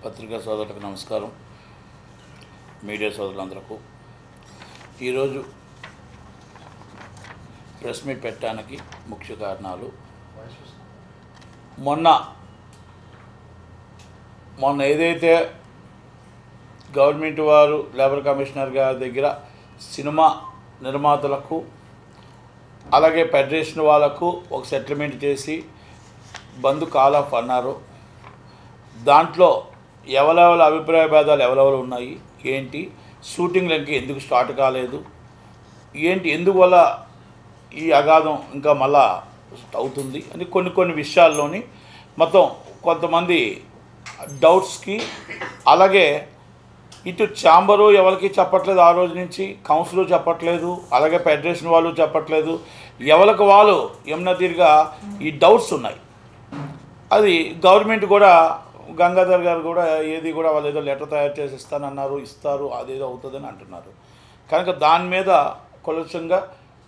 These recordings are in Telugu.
పత్రికా సోదరులకు నమస్కారం. మీడియా సోదరులందరకు ఈరోజు ప్రెస్ మీట్ పెట్టడానికి ముఖ్య కారణాలు, మొన్న ఏదైతే గవర్నమెంట్ వారు లేబర్ కమిషనర్ గారి దగ్గర సినిమా నిర్మాతలకు అలాగే ఫెడరేషన్ వాళ్ళకు ఒక సెటిల్మెంట్ చేసి బంద్ కాల్ ఆఫ్ అన్నారు. దాంట్లో ఎవరెవరి అభిప్రాయ భేదాలు ఎవరెవరు ఉన్నాయి, ఏంటి, షూటింగ్లకి ఎందుకు స్టార్ట్ కాలేదు, ఏంటి, ఎందువల్ల ఈ అగాధం ఇంకా మళ్ళా అవుతుంది అని కొన్ని విషయాల్లోని మొత్తం కొంతమంది డౌట్స్కి, అలాగే ఇటు ఛాంబరు ఎవరికి చెప్పట్లేదు, ఆ రోజు నుంచి కౌన్సిల్ చెప్పట్లేదు, అలాగే ఫెడరేషన్ వాళ్ళు చెప్పట్లేదు, ఎవరికి వాళ్ళు యమునతీరుగా ఈ డౌట్స్ ఉన్నాయి. అది గవర్నమెంట్ కూడా గంగాధర్ గారు కూడా ఏది కూడా వాళ్ళు ఏదో లెటర్ తయారు చేసి ఇస్తానన్నారు, ఇస్తారు, అదేదో అవుతుందని అంటున్నారు. కనుక దాని మీద కొలచంగా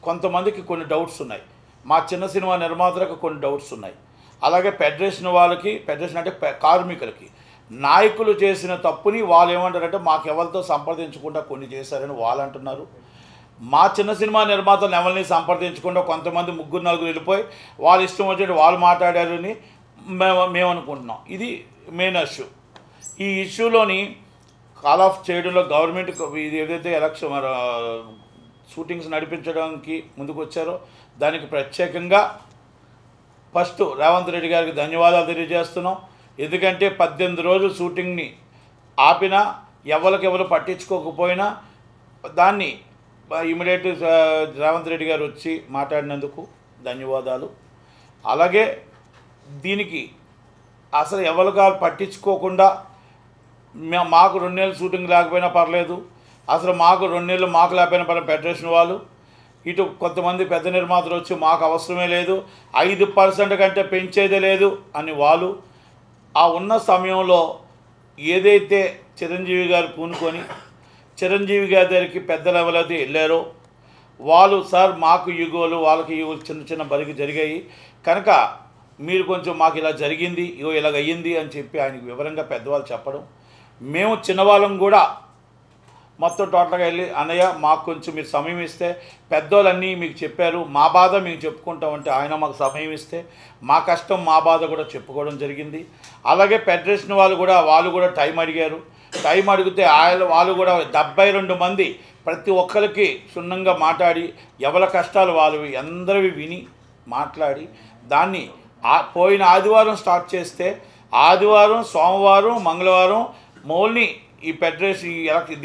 కొంతమందికి కొన్ని డౌట్స్ ఉన్నాయి. మా చిన్న సినిమా నిర్మాతలకు కొన్ని డౌట్స్ ఉన్నాయి. అలాగే ఫెడరేషన్ వాళ్ళకి, ఫెడరేషన్ అంటే కార్మికులకి, నాయకులు చేసిన తప్పుని వాళ్ళు ఏమంటారంటే మాకు ఎవరితో సంప్రదించకుండా కొన్ని చేశారని వాళ్ళు అంటున్నారు. మా చిన్న సినిమా నిర్మాతలు ఎవరిని సంప్రదించకుండా కొంతమంది 3-4 వెళ్ళిపోయి వాళ్ళు ఇష్టం వచ్చేది వాళ్ళు మాట్లాడారని మేము అనుకుంటున్నాం. ఇది మెయిన్ ఇష్యూ. ఈ ఇష్యూలోని కాల్ ఆఫ్ చేయడంలో గవర్నమెంట్ ఇది ఏదైతే ఎలక్షన్ షూటింగ్స్ నడిపించడానికి ముందుకు వచ్చారో దానికి ప్రత్యేకంగా ఫస్ట్ రేవంత్ రెడ్డి గారికి ధన్యవాదాలు తెలియజేస్తున్నాం. ఎందుకంటే 18 రోజులు షూటింగ్ని ఆపినా ఎవరికెవరు పట్టించుకోకపోయినా దాన్ని ఇమీడియట్ రేవంత్ రెడ్డి గారు వచ్చి మాట్లాడినందుకు ధన్యవాదాలు. అలాగే దీనికి అసలు ఎవరిగా పట్టించుకోకుండా మాకు 2 నెలలు షూటింగ్ లేకపోయినా పర్లేదు, అసలు మాకు 2 నెలలు మాకు లేకపోయినా పర్లేదు, ఫెడరేషన్ వాళ్ళు ఇటు కొంతమంది పెద్ద నిర్మాతలు వచ్చి మాకు అవసరమే లేదు, 5% కంటే పెంచేదే లేదు అని వాళ్ళు ఆ ఉన్న సమయంలో ఏదైతే చిరంజీవి గారు పూనుకొని చిరంజీవి గారి దగ్గరికి పెద్ద లెవెల్ అయితే వెళ్ళారో వాళ్ళు సార్ మాకు యుగోలు వాళ్ళకి యుగోలు చిన్న బలికి జరిగాయి కనుక మీరు కొంచెం మాకు ఇలా జరిగింది, ఇగో ఇలాగ అయ్యింది అని చెప్పి ఆయనకు వివరంగా పెద్దవాళ్ళు చెప్పడం, మేము చిన్నవాళ్ళం కూడా మొత్తం టోటల్గా వెళ్ళి అన్నయ్య మాకు కొంచెం మీరు సమయం ఇస్తే పెద్దోళ్ళన్నీ మీకు చెప్పారు, మా బాధ మేము చెప్పుకుంటామంటే ఆయన మాకు సమయం ఇస్తే మా కష్టం మా బాధ కూడా చెప్పుకోవడం జరిగింది. అలాగే ఫెడరేషన్ వాళ్ళు కూడా టైం అడిగారు. టైం అడిగితే వాళ్ళు కూడా 72 మంది ప్రతి ఒక్కరికి క్షుణ్ణంగా మాట్లాడి ఎవరి కష్టాలు వాళ్ళవి అందరివి విని మాట్లాడి దాన్ని పోయిన ఆదివారం స్టార్ట్ చేస్తే ఆదివారం, సోమవారం, మంగళవారం మౌల్ని ఈ ఫెడరేషన్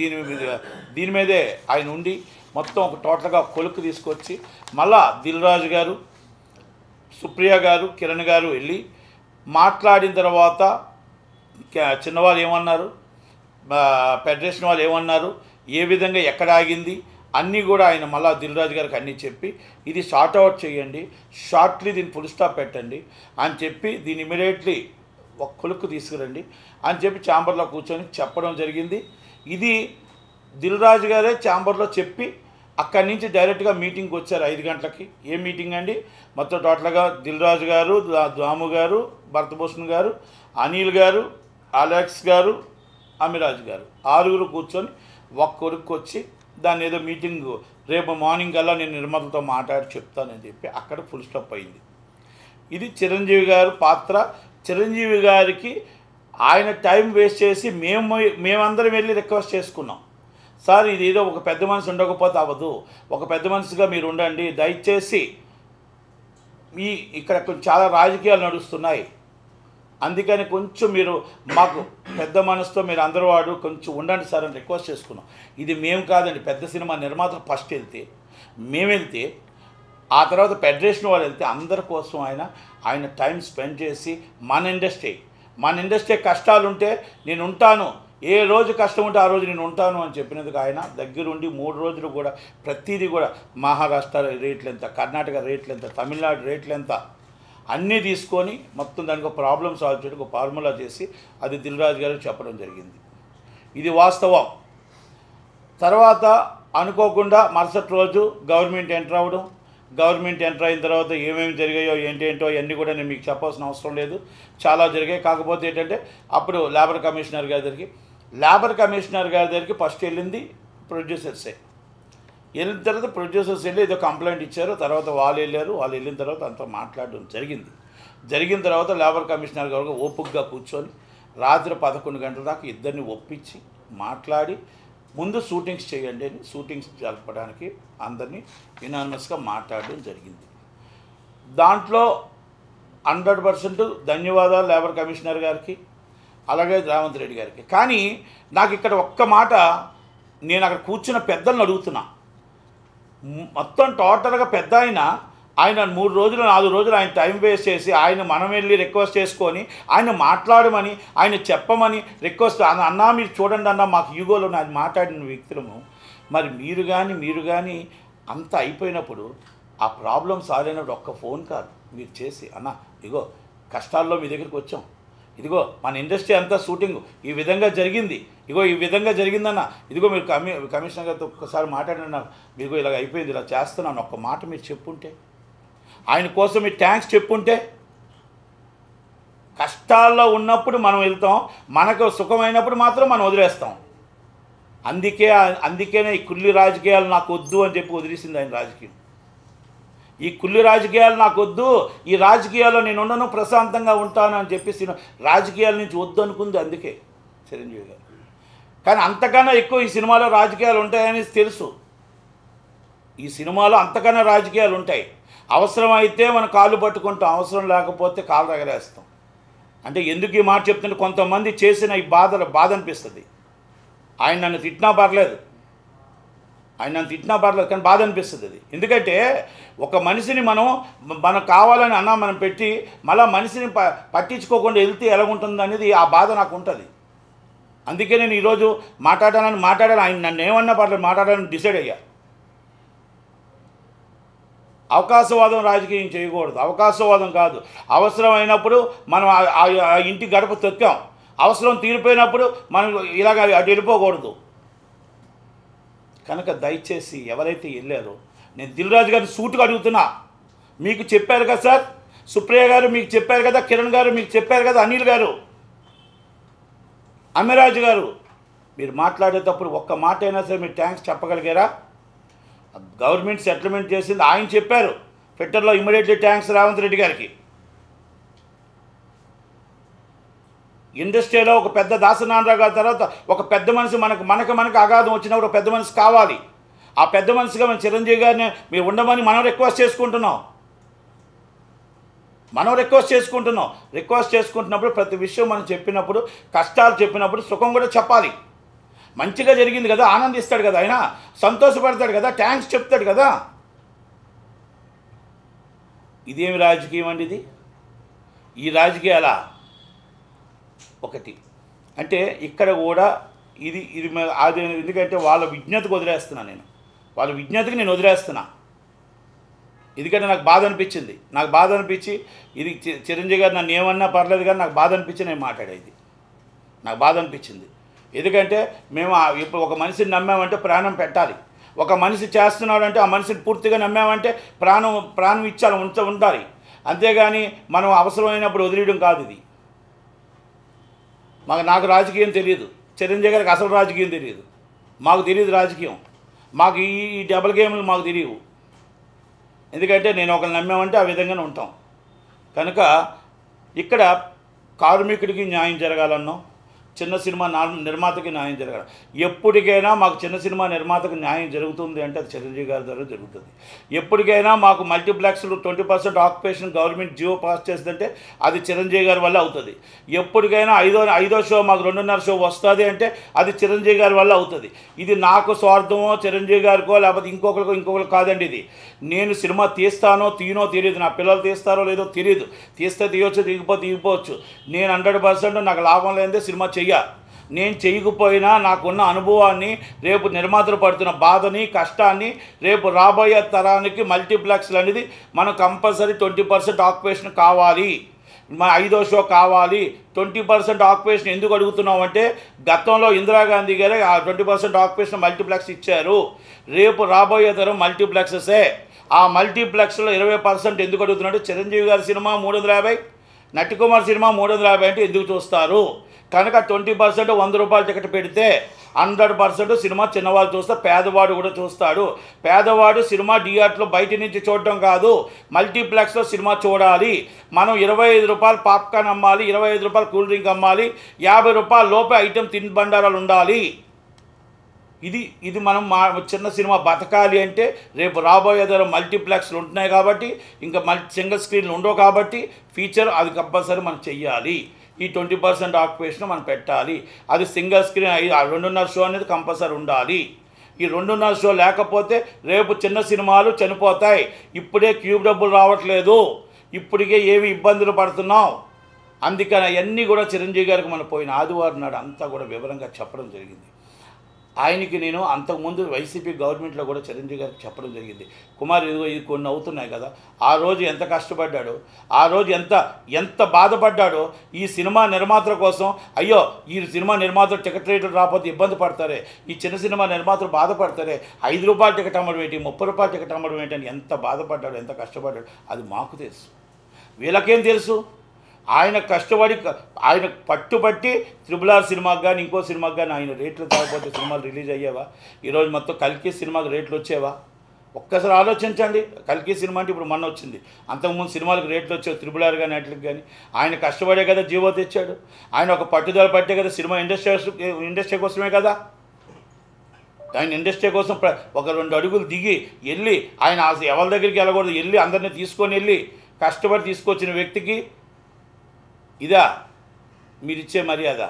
దీని మీదే ఆయన ఉండి మొత్తం ఒక టోటల్గా కొలుకు తీసుకొచ్చి మళ్ళా దిల్ రాజు గారు, సుప్రియ గారు, కిరణ్ గారు వెళ్ళి మాట్లాడిన తర్వాత చిన్నవాళ్ళు ఏమన్నారు, ఫెడరేషన్ వాళ్ళు ఏమన్నారు, ఏ విధంగా ఎక్కడ ఆగింది అన్నీ కూడా ఆయన మళ్ళా దిల్ రాజు గారికి అన్నీ చెప్పి ఇది షార్ట్ అవుట్ చేయండి, షార్ట్లీ దీన్ని ఫుల్ స్టాప్ పెట్టండి అని చెప్పి దీన్ని ఇమీడియట్లీ ఒక కొలుక్కు తీసుకురండి అని చెప్పి ఛాంబర్లో కూర్చొని చెప్పడం జరిగింది. ఇది దిల్ రాజు గారే ఛాంబర్లో చెప్పి అక్కడి నుంచి డైరెక్ట్గా మీటింగ్కి వచ్చారు 5 గంటలకి. ఏ మీటింగ్ అండి, మొత్తం టోటల్గా దిల్ రాజు గారు, దాము గారు, భరతభూషణ్ గారు, అనిల్ గారు, అలెక్స్ గారు, అమిరాజ్ గారు 6 కూర్చొని ఒక కొడుకు వచ్చి దాన్ని ఏదో మీటింగ్ రేపు మార్నింగ్ కల్లా నేను నిర్మాతలతో మాట్లాడి చెప్తానని చెప్పి అక్కడ ఫుల్ స్టాప్ అయింది. ఇది చిరంజీవి గారు పాత్ర. చిరంజీవి గారికి ఆయన టైం వేస్ట్ చేసి మేమందరం వెళ్ళి రిక్వెస్ట్ చేసుకున్నాం, సార్ ఇది ఏదో ఒక పెద్ద మనిషి ఉండకపోతే అవ్వదు, ఒక పెద్ద మనిషిగా మీరు ఉండండి, దయచేసి ఇక్కడ చాలా రాజకీయాలు నడుస్తున్నాయి, అందుకని కొంచెం మీరు మాకు పెద్ద మనసుతో మీరు అందరూ వాడు కొంచెం ఉండండి సార్ అని రిక్వెస్ట్ చేసుకున్నాం. ఇది మేము కాదండి, పెద్ద సినిమా నిర్మాతలు ఫస్ట్ వెళ్తే మేము వెళ్తే ఆ తర్వాత ఫెడరేషన్ వాళ్ళు వెళ్తే అందరి కోసం ఆయన టైం స్పెండ్ చేసి మన ఇండస్ట్రీ కష్టాలుంటే నేను ఉంటాను, ఏ రోజు కష్టం ఉంటే ఆ రోజు నేను ఉంటాను అని చెప్పినందుకు ఆయన దగ్గరుండి 3 రోజులు కూడా ప్రతిదీ కూడా మహారాష్ట్ర రేట్లు ఎంత, కర్ణాటక రేట్లు ఎంత, తమిళనాడు రేట్లు ఎంత అన్నీ తీసుకొని మొత్తం దానికి ఒక ప్రాబ్లం సాల్వ్ చేయడానికి ఒక ఫార్ములా చేసి అది దిల్ రాజు గారు చెప్పడం జరిగింది. ఇది వాస్తవం. తర్వాత అనుకోకుండా మరుసటి రోజు గవర్నమెంట్ ఎంటర్ అవ్వడం, గవర్నమెంట్ ఎంటర్ అయిన తర్వాత ఏమేమి జరిగాయో ఏంటేంటో అవన్నీ కూడా నేను మీకు చెప్పాల్సిన అవసరం లేదు, చాలా జరిగాయి. కాకపోతే ఏంటంటే అప్పుడు లేబర్ కమిషనర్ గారి దగ్గరికి ఫస్ట్ వెళ్ళింది ప్రొడ్యూసర్సే. వెళ్ళిన తర్వాత ప్రొడ్యూసర్స్ వెళ్ళి ఏదో కంప్లైంట్ ఇచ్చారు, తర్వాత వాళ్ళు వెళ్ళిన తర్వాత అంతా మాట్లాడడం జరిగిన తర్వాత లేబర్ కమిషనర్ గారు ఓపికగా కూర్చొని రాత్రి 11 గంటల దాకా ఇద్దరిని ఒప్పించి మాట్లాడి ముందు షూటింగ్స్ చేయండి అని షూటింగ్స్ జరపడానికి అందరినీ యునానిమస్గా మాట్లాడడం జరిగింది. దాంట్లో 100% ధన్యవాదాలు లేబర్ కమిషనర్ గారికి, అలాగే రేవంత్ రెడ్డి గారికి. కానీ నాకు ఇక్కడ ఒక్క మాట, నేను అక్కడ కూర్చున్న పెద్దలను అడుగుతున్నా, మొత్తం టోటల్గా పెద్ద ఆయన 3 రోజులు 4 రోజులు ఆయన టైం వేస్ట్ చేసి మనం వెళ్ళి రిక్వెస్ట్ చేసుకొని ఆయన మాట్లాడమని, ఆయన చెప్పమని రిక్వెస్ట్ అన్నా మీరు చూడండి అన్న మాకు యూగోలో నాకు మాట్లాడిన వ్యక్తులము. మరి మీరు కానీ అంత అయిపోయినప్పుడు ఆ ప్రాబ్లం సాల్వ్ అయినప్పుడు ఒక్క ఫోన్ కాల్ మీరు చేసి, అన్న ఇదిగో కష్టాల్లో మీ దగ్గరికి వచ్చాం, ఇదిగో మన ఇండస్ట్రీ అంతా షూటింగ్ ఈ విధంగా జరిగింది, ఇగో ఈ విధంగా జరిగిందన్న, ఇదిగో మీరు కమిషనర్ గారితో ఒక్కసారి మాట్లాడినా, మీకు ఇలాగ అయిపోయింది, ఇలా చేస్తున్నాను, ఒక్క మాట మీరు చెప్పుంటే, ఆయన కోసం మీరు థ్యాంక్స్ చెప్పుంటే. కష్టాల్లో ఉన్నప్పుడు మనం వెళ్తాం, మనకు సుఖమైనప్పుడు మాత్రం మనం వదిలేస్తాం. అందుకేనే ఈ కుళ్ళి రాజకీయాలు నాకు వద్దు అని చెప్పి వదిలేసింది ఆయన రాజకీయం. ఈ కుళ్ళి రాజకీయాలు నాకు వద్దు, ఈ రాజకీయాల్లో నేను ఉండను, ప్రశాంతంగా ఉంటాను అని చెప్పేసి రాజకీయాల నుంచి వద్దు అనుకుంది అందుకే చిరంజీవి గారు. కానీ అంతకన్నా ఎక్కువ ఈ సినిమాలో రాజకీయాలు ఉంటాయని తెలుసు. ఈ సినిమాలో అంతకన్నా రాజకీయాలు ఉంటాయి. అవసరమైతే మనం కాళ్ళు పట్టుకుంటాం, అవసరం లేకపోతే కాళ్ళు రగరేస్తాం. అంటే ఎందుకు ఈ మాట చెప్తుంటే కొంతమంది చేసిన ఈ బాధ అనిపిస్తుంది. ఆయన నన్ను తిట్టినా పర్లేదు కానీ బాధ అనిపిస్తుంది అది. ఎందుకంటే ఒక మనిషిని మనకు కావాలని మనం పెట్టి మళ్ళీ మనిషిని పట్టించుకోకుండా వెళ్తే ఎలా ఉంటుంది అనేది ఆ బాధ నాకు ఉంటుంది. అందుకే నేను ఈరోజు మాట్లాడాను. ఆయన నన్ను ఏమన్నా పర్లేదు మాట్లాడాలని డిసైడ్ అయ్యా. అవకాశవాదం రాజకీయం చేయకూడదు, అవకాశవాదం కాదు. అవసరమైనప్పుడు మనం ఆ ఇంటి గడప తొక్కాం, అవసరం తీరిపోయినప్పుడు మనం ఇలాగ అటు వెళ్ళిపోకూడదు. కనుక దయచేసి ఎవరైతే వెళ్ళారో, నేను దిల్ రాజు గారిని సూటుగా అడుగుతున్నా, మీకు చెప్పారు కదా సార్, సుప్రియ గారు మీకు చెప్పారు కదా, కిరణ్ గారు మీకు చెప్పారు కదా, అనిల్ గారు, అమ్మిరాజు గారు, మీరు మాట్లాడేటప్పుడు ఒక్క మాట అయినా సరే మీరు థ్యాంక్స్ చెప్పగలిగారా? గవర్నమెంట్ సెటిల్మెంట్ చేసింది ఆయన చెప్పారు ట్విట్టర్లో, ఇమ్మీడియట్లీ థ్యాంక్స్ రేవంత్ రెడ్డి గారికి. ఇండస్ట్రీలో ఒక పెద్ద దాసనారాయణ గారి తర్వాత ఒక పెద్ద మనిషి మనకు అగాధం వచ్చినప్పుడు ఒక పెద్ద మనిషి కావాలి. ఆ పెద్ద మనిషిగా మన చిరంజీవి గారిని మీరు ఉండమని మనం రిక్వెస్ట్ చేసుకుంటున్నప్పుడు ప్రతి విషయం మనం చెప్పినప్పుడు, కష్టాలు చెప్పినప్పుడు సుఖం కూడా చెప్పాలి. మంచిగా జరిగింది కదా, ఆనందిస్తాడు కదా, ఆయన సంతోషపడతాడు కదా, థ్యాంక్స్ చెప్తాడు కదా. ఇదేమి రాజకీయం అండి ఇది? ఈ రాజకీయాల ఒకటి అంటే ఇక్కడ కూడా ఇది అది ఎందుకంటే వాళ్ళ విజ్ఞతకు వదిలేస్తున్నా నేను, వాళ్ళ విజ్ఞతకి నేను వదిలేస్తున్నా. ఎందుకంటే నాకు బాధ అనిపించి ఇది చిరంజీవి గారు నన్ను ఏమన్నా పర్లేదు కానీ నాకు బాధ అనిపించి నేను మాట్లాడేది, నాకు బాధ అనిపించింది. ఎందుకంటే మేము ఇప్పుడు ఒక మనిషిని నమ్మామంటే ప్రాణం పెట్టాలి. ఒక మనిషి చేస్తున్నాడంటే ఆ మనిషిని పూర్తిగా నమ్మామంటే ప్రాణం ఇచ్చాలి, ఉండాలి. అంతేగాని మనం అవసరమైనప్పుడు వదిలేయడం కాదు ఇది. నాకు రాజకీయం తెలియదు, చిరంజీవి గారికి అసలు రాజకీయం తెలియదు, మాకు తెలియదు రాజకీయం, మాకు ఈ డబుల్ గేమ్లు మాకు తెలియవు. ఎందుకంటే నేను ఒకరిని నమ్మామంటే ఆ విధంగానే ఉంటాం. కనుక ఇక్కడ కార్మికుడికి న్యాయం జరగాలన్నాం, చిన్న సినిమా నిర్మాతకి న్యాయం జరగాలి. ఎప్పటికైనా మాకు చిన్న సినిమా నిర్మాతకు న్యాయం జరుగుతుంది అంటే అది చిరంజీవి గారి ద్వారా జరుగుతుంది. ఎప్పటికైనా మాకు మల్టీప్లెక్స్లు 20% ఆక్యుపేషన్ గవర్నమెంట్ జియో పాస్ చేస్తుందంటే అది చిరంజీవి గారి వల్ల అవుతుంది. ఎప్పటికైనా ఐదో షో మాకు 2.5 షో వస్తుంది అంటే అది చిరంజీవి గారి వల్ల అవుతుంది. ఇది నాకు స్వార్థమో చిరంజీవి గారికో లేకపోతే ఇంకొకరికి కాదండి. ఇది నేను సినిమా తీస్తానో తీయనో తెలియదు, నా పిల్లలు తీస్తారో లేదో తెలియదు, తీస్తే తీయవచ్చు, తీయకపోవచ్చు. నేను 100% నాకు లాభం లేనిదే సినిమా నేను చేయకపోయినా నాకున్న అనుభవాన్ని, రేపు నిర్మాతలు పడుతున్న బాధని, కష్టాన్ని, రేపు రాబోయే తరానికి మల్టీప్లెక్స్లు అనేది మనం కంపల్సరీ 20% ఆక్యుపేషన్ కావాలి, మన 5వ షో కావాలి. 20% ఆక్యుపేషన్ ఎందుకు అడుగుతున్నాం అంటే గతంలో ఇందిరాగాంధీ గారే ఆ 20% ఆక్యుపేషన్ మల్టీప్లెక్స్ ఇచ్చారు. రేపు రాబోయే తరం మల్టీప్లెక్సెసే. ఆ మల్టీప్లెక్స్లో 20% ఎందుకు అడుగుతున్నాడు? చిరంజీవి గారి సినిమా 350, నటికుమార్ సినిమా 350 అంటే ఎందుకు చూస్తారు? కనుక 20% 100 రూపాయల టికెట్ పెడితే 100% సినిమా చిన్నవాళ్ళు చూస్తే పేదవాడు కూడా చూస్తాడు. పేదవాడు సినిమా థియేటర్లో బయట నుంచి చూడటం కాదు, మల్టీప్లెక్స్లో సినిమా చూడాలి. మనం 25 రూపాయలు పాప్కార్న్ అమ్మాలి, 25 రూపాయలు కూల్ డ్రింక్ అమ్మాలి, 50 రూపాయల లోపే ఐటెం తిని బండారాలు ఉండాలి. ఇది మనం చిన్న సినిమా బతకాలి అంటే రేపు రాబోయే ధర మల్టీప్లెక్స్లు ఉంటున్నాయి కాబట్టి, ఇంకా సింగిల్ స్క్రీన్లు ఉండవు కాబట్టి ఫీచర్ అది కంపల్సరీ మనం చెయ్యాలి. ఈ 20% ఆక్యుపేషన్ మనం పెట్టాలి. అది సింగిల్ స్క్రీన్ 2.5 షో అనేది కంపల్సరీ ఉండాలి. ఈ 2.5 షో లేకపోతే రేపు చిన్న సినిమాలు చనిపోతాయి. ఇప్పుడే క్యూబ్ డబ్బులు రావట్లేదు, ఇప్పటికే ఏమి ఇబ్బందులు పడుతున్నాం. అందుకని అవన్నీ కూడా చిరంజీవి గారికి మనం పోయిన ఆదివారం నాడు అంతా కూడా వివరంగా చెప్పడం జరిగింది. ఆయనకి నేను అంతకుముందు వైసీపీ గవర్నమెంట్లో కూడా చిరంజీవి గారికి చెప్పడం జరిగింది. కుమార్ ఇదిగో ఇది కొన్ని అవుతున్నాయి కదా, ఆ రోజు ఎంత కష్టపడ్డాడో, ఆ రోజు ఎంత బాధపడ్డాడో ఈ సినిమా నిర్మాతల కోసం. అయ్యో ఈ సినిమా నిర్మాతలు టికెట్ రేట్లు రాకపోతే ఇబ్బంది పడతారే, ఈ చిన్న సినిమా నిర్మాతలు బాధపడతారే, 5 రూపాయల టికెట్ అమ్మడం ఏంటి, 30 రూపాయల టికెట్ అమ్మడం ఏంటి అని ఎంత బాధపడ్డాడు, ఎంత కష్టపడ్డాడు అది మాకు తెలుసు. వీళ్ళకేం తెలుసు? ఆయన కష్టపడి ఆయన పట్టుబట్టి RRR సినిమాకి కానీ ఇంకో సినిమాకి కానీ ఆయన రేట్లు తాగకపోతే సినిమాలు రిలీజ్ అయ్యేవా? ఈరోజు మొత్తం కల్కి సినిమాకి రేట్లు వచ్చేవా? ఒక్కసారి ఆలోచించండి. కల్కి సినిమా అంటే ఇప్పుడు మొన్న వచ్చింది, అంతకుముందు సినిమాలకు రేట్లు వచ్చేవి RRR కానీ వాటికి కానీ. ఆయన కష్టపడే కదా జీవో తెచ్చాడు, ఆయన ఒక పట్టుదల పట్టే కదా సినిమా ఇండస్ట్రీ కోసమే కదా. ఆయన ఇండస్ట్రీ కోసం ఒక 2 అడుగులు దిగి వెళ్ళి ఆయన ఎవరి దగ్గరికి వెళ్ళకూడదు, వెళ్ళి అందరినీ తీసుకొని వెళ్ళి కష్టపడి తీసుకొచ్చిన వ్యక్తికి ఇదా మీరిచ్చే మర్యాద?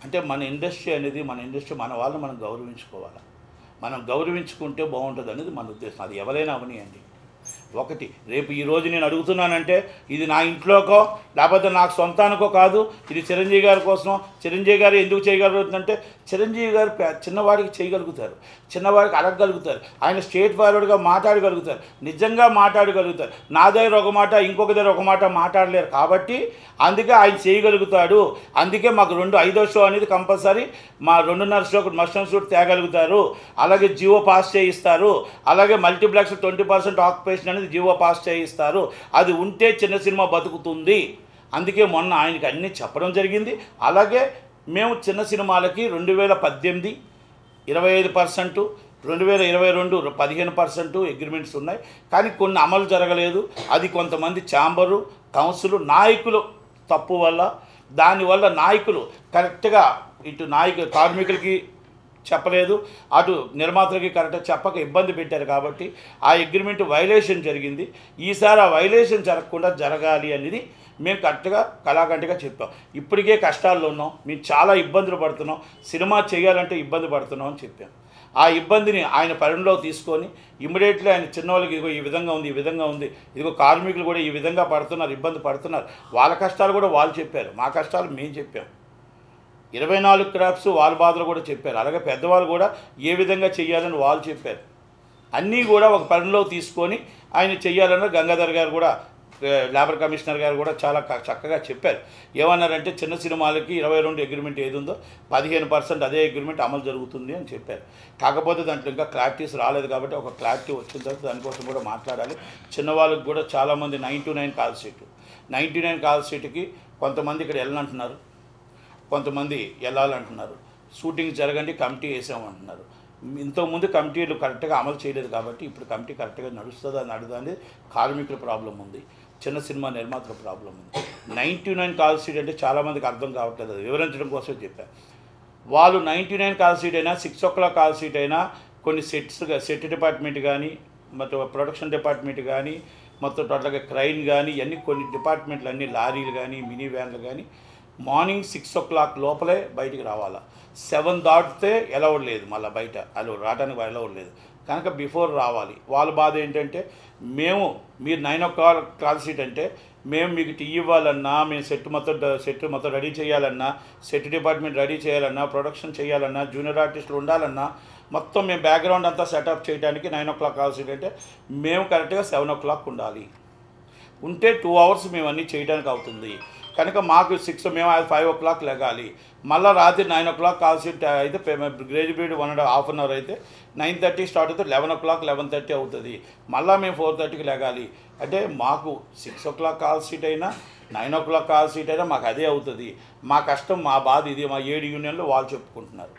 అంటే మన ఇండస్ట్రీ అనేది మన వాళ్ళని మనం గౌరవించుకోవాలి. మనం గౌరవించుకుంటే బాగుంటుంది అనేది మన ఉద్దేశం. అది ఎవరైనా అవనియండి. ఒకటి రేపు ఈరోజు నేను అడుగుతున్నానంటే ఇది నా ఇంట్లోకో లేకపోతే నాకు సొంతానికో కాదు, ఇది చిరంజీవి గారి కోసం. చిరంజీవి గారు ఎందుకు చేయగలుగుతుందంటే చిరంజీవి గారు చిన్నవాడికి చేయగలుగుతారు, చిన్నవాడికి అడగగలుగుతారు, ఆయన స్ట్రేట్ ఫార్వర్డ్గా మాట్లాడగలుగుతారు, నిజంగా మాట్లాడగలుగుతారు. నా దగ్గర ఒక మాట ఇంకొక దగ్గర ఒక మాట మాట్లాడలేరు కాబట్టి అందుకే ఆయన చేయగలుగుతాడు. అందుకే మాకు 5వ షో అనేది కంపల్సరీ, మా 2.5 షోకు మస్టన్ షూట్ తేగలుగుతారు. అలాగే జియో పాస్ చేయిస్తారు, అలాగే మల్టీప్లెక్స్ 20% ఆక్యుపేషన్ అనేది జియో పాస్ చేయిస్తారు. అది ఉంటే చిన్న సినిమా బతుకుతుంది. అందుకే మొన్న ఆయనకి అన్నీ చెప్పడం జరిగింది. అలాగే మేము చిన్న సినిమాలకి 2018 25%, 2022 15% అగ్రిమెంట్స్ ఉన్నాయి. కానీ కొన్ని అమలు జరగలేదు. అది కొంతమంది ఛాంబరు కౌన్సిల్ నాయకులు తప్పు వల్ల, దానివల్ల నాయకులు కరెక్ట్గా ఇటు కార్మికులకి చెప్పలేదు, అటు నిర్మాతలకి కరెక్ట్గా చెప్పక ఇబ్బంది పెట్టారు. కాబట్టి ఆ అగ్రిమెంట్ వైలేషన్ జరిగింది. ఈసారి ఆ వైలేషన్ జరగకుండా జరగాలి అనేది మేము కరెక్ట్గా కళాకంటిగా చెప్పాం. ఇప్పటికే కష్టాల్లో ఉన్నాం, మేము చాలా ఇబ్బందులు పడుతున్నాం, సినిమా చేయాలంటే ఇబ్బంది పడుతున్నాం అని చెప్పాం. ఆ ఇబ్బందిని ఆయన పరిణిలో తీసుకొని ఇమ్మీడియట్లీ ఆయన చిన్నవాళ్ళకి ఇదిగో ఈ విధంగా ఉంది, ఈ విధంగా ఉంది, ఇదిగో కార్మికులు కూడా ఈ విధంగా పడుతున్నారు, ఇబ్బంది పడుతున్నారు. వాళ్ళ కష్టాలు కూడా వాళ్ళు చెప్పారు, మా కష్టాలు మేము చెప్పాం. 24 క్రాఫ్ట్స్ వాళ్ళ బాధలు కూడా చెప్పారు. అలాగే పెద్దవాళ్ళు కూడా ఏ విధంగా చేయాలని వాళ్ళు చెప్పారు. అన్నీ కూడా ఒక పరిణిలో తీసుకొని ఆయన చెయ్యాలన్న గంగాధర్ గారు కూడా, లేబర్ కమిషనర్ గారు కూడా చాలా చక్కగా చెప్పారు. ఏమన్నారంటే చిన్న సినిమాలకి 22 అగ్రిమెంట్ ఏది ఉందో 15% అదే అగ్రిమెంట్ అమలు జరుగుతుంది అని చెప్పారు. కాకపోతే దాంట్లో ఇంకా క్లారిటీస్ రాలేదు కాబట్టి ఒక క్లారిటీ వచ్చిన తర్వాత దానికోసం కూడా మాట్లాడాలి. చిన్నవాళ్ళకి కూడా చాలామంది 99 కాల్ సీటు, 99 కాల్ సీటుకి కొంతమంది ఇక్కడ వెళ్ళనంటున్నారు, కొంతమంది వెళ్ళాలంటున్నారు. షూటింగ్ జరగండి కమిటీ వేసామంటున్నారు. ఇంతకుముందు కమిటీలు కరెక్ట్గా అమలు చేయలేదు కాబట్టి ఇప్పుడు కమిటీ కరెక్ట్గా నడుస్తుందా నడదని కార్మికుల ప్రాబ్లం ఉంది, చిన్న సినిమా నిర్మాతల ప్రాబ్లం ఉంది. 99 కాల్ సీట్ అంటే చాలామందికి అర్థం కావట్లేదు, అది వివరించడం కోసం చెప్పాను. వాళ్ళు 99 కాల్ సీట్ అయినా 6 o'clock కాల్ సీట్ అయినా కొన్ని సెట్ డిపార్ట్మెంట్ కానీ మొత్తం ప్రొడక్షన్ డిపార్ట్మెంట్ కానీ మొత్తం టోటల్గా క్రైన్ కానీ ఇవన్నీ కొన్ని డిపార్ట్మెంట్లు అన్నీ లారీలు కానీ మినీ వ్యాన్లు కానీ మార్నింగ్ 6 o'clock లోపలే బయటికి రావాలా. 7 దాటితే ఎలవడ్ లేదు, మళ్ళీ బయట అలా రావడానికి ఎలవడ్ లేదు. కనుక బిఫోర్ రావాలి. వాళ్ళ బాధ ఏంటంటే మీరు 9 o'clock కాల్ సీట్ అంటే మేము మీకు టీ ఇవ్వాలన్నా, మేము సెట్ మొత్తం రెడీ చేయాలన్నా, సెట్ డిపార్ట్మెంట్ రెడీ చేయాలన్నా, ప్రొడక్షన్ చేయాలన్నా, జూనియర్ ఆర్టిస్టులు ఉండాలన్నా మొత్తం మేము బ్యాక్గ్రౌండ్ అంతా సెటప్ చేయడానికి 9 o'clock కాల్ సీట్ అంటే మేము కరెక్ట్గా 7 o'clock ఉండాలి. ఉంటే 2 hours మేము అన్నీ చేయడానికి అవుతుంది. కనుక మాకు 6 మేము 5 o'clock లెగాలి. మళ్ళీ రాత్రి 9 o'clock కాల్ షీట్ అయితే గ్రాడ్యుయేట్ 1.5 hour అయితే 9:30 స్టార్ట్ అయితే 11 o'clock 11:30 అవుతుంది. మళ్ళీ మేము 4:30కి లెగాలి. అంటే మాకు 6 o'clock కాల్ షీట్ అయినా 9 o'clock కాల్ షీట్ అయినా మాకు అదే అవుతుంది. మా కష్టం మా బాధ ఇది. మా 7 యూనియన్లు వాళ్ళు చెప్పుకుంటున్నారు.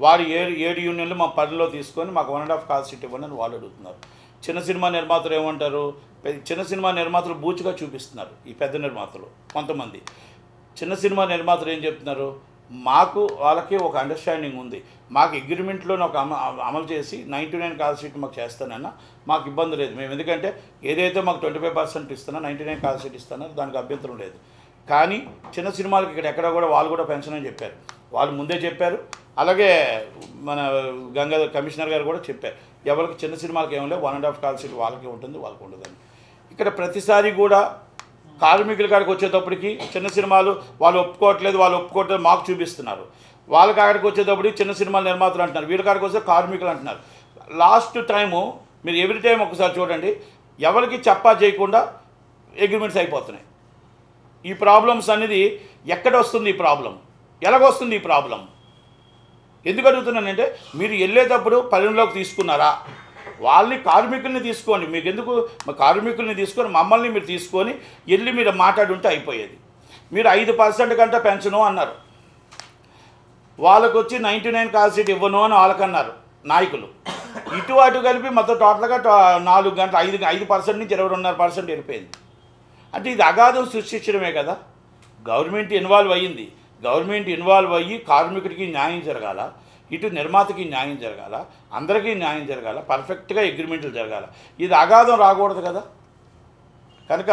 వారు 7 యూనియన్లు మా పనిలో తీసుకొని మాకు 1.5 కాల్ షీట్ ఇవ్వండి అని వాళ్ళు అడుగుతున్నారు. చిన్న సినిమా నిర్మాతలు ఏమంటారు? చిన్న సినిమా నిర్మాతలు బూచుగా చూపిస్తున్నారు. ఈ పెద్ద నిర్మాతలు కొంతమంది చిన్న సినిమా నిర్మాతలు ఏం చెప్తున్నారు? మాకు వాళ్ళకి ఒక అండర్స్టాండింగ్ ఉంది. మాకు అగ్రిమెంట్లోనే ఒక అమలు చేసి 99 కాల్ షీట్ మాకు చేస్తానన్నా మాకు ఇబ్బంది లేదు. మేము ఎందుకంటే ఏదైతే మాకు 25% ఇస్తున్నా 99 కాల్ షీట్ ఇస్తానో దానికి అభ్యంతరం లేదు. కానీ చిన్న సినిమాలకు ఇక్కడ ఎక్కడ కూడా వాళ్ళు కూడా పెన్షన్ అని చెప్పారు. వాళ్ళు ముందే చెప్పారు. అలాగే మన గంగాధర్ కమిషనర్ గారు కూడా చెప్పారు, ఎవరికి చిన్న సినిమాలకు ఏమో లేదు, 1.5 కాల్ షీట్ వాళ్ళకి ఉంటుంది, వాళ్ళకి ఉండదని. ఇక్కడ ప్రతిసారి కూడా కార్మికుల కాడికి వచ్చేటప్పటికి చిన్న సినిమాలు వాళ్ళు ఒప్పుకోవట్లేదు మాకు చూపిస్తున్నారు. వాళ్ళ కాడికి వచ్చేటప్పటికి చిన్న సినిమాల నిర్మాతలు అంటున్నారు, వీళ్ళ కాడికి వస్తే కార్మికులు అంటున్నారు. లాస్ట్ టైము మీరు ఎవ్రీ టైం ఒకసారి చూడండి, ఎవరికి చెప్పా చేయకుండా అగ్రిమెంట్స్ అయిపోతున్నాయి. ఈ ప్రాబ్లమ్స్ అనేది ఎక్కడ వస్తుంది? ఈ ప్రాబ్లం ఎలాగొస్తుంది? ఈ ప్రాబ్లం ఎందుకు అడుగుతున్నానంటే, మీరు వెళ్ళేటప్పుడు పరిగణలోకి తీసుకున్నారా? వాళ్ళని కార్మికుల్ని తీసుకోండి. మీకు ఎందుకు? కార్మికుల్ని తీసుకొని మమ్మల్ని మీరు తీసుకొని వెళ్ళి మీరు మాట్లాడుంటే అయిపోయేది. మీరు 5% కంటే పెంచను అన్నారు. వాళ్ళకు వచ్చి 99 కాల్ షీట్ ఇవ్వను అని వాళ్ళకన్నారు నాయకులు. ఇటు అటు కలిపి మొత్తం టోటల్గా 4 గంటలు 5% నుంచి 22.5% వెళ్ళిపోయింది. అంటే ఇది అగాధం సృష్టించడమే కదా. గవర్నమెంట్ ఇన్వాల్వ్ అయ్యింది. గవర్నమెంట్ ఇన్వాల్వ్ అయ్యి కార్మికుడికి న్యాయం జరగాల, ఇటు నిర్మాతకి న్యాయం జరగాల, అందరికీ న్యాయం జరగాల, పర్ఫెక్ట్గా అగ్రిమెంట్లు జరగాల. ఇది అగాధం రాకూడదు కదా. కనుక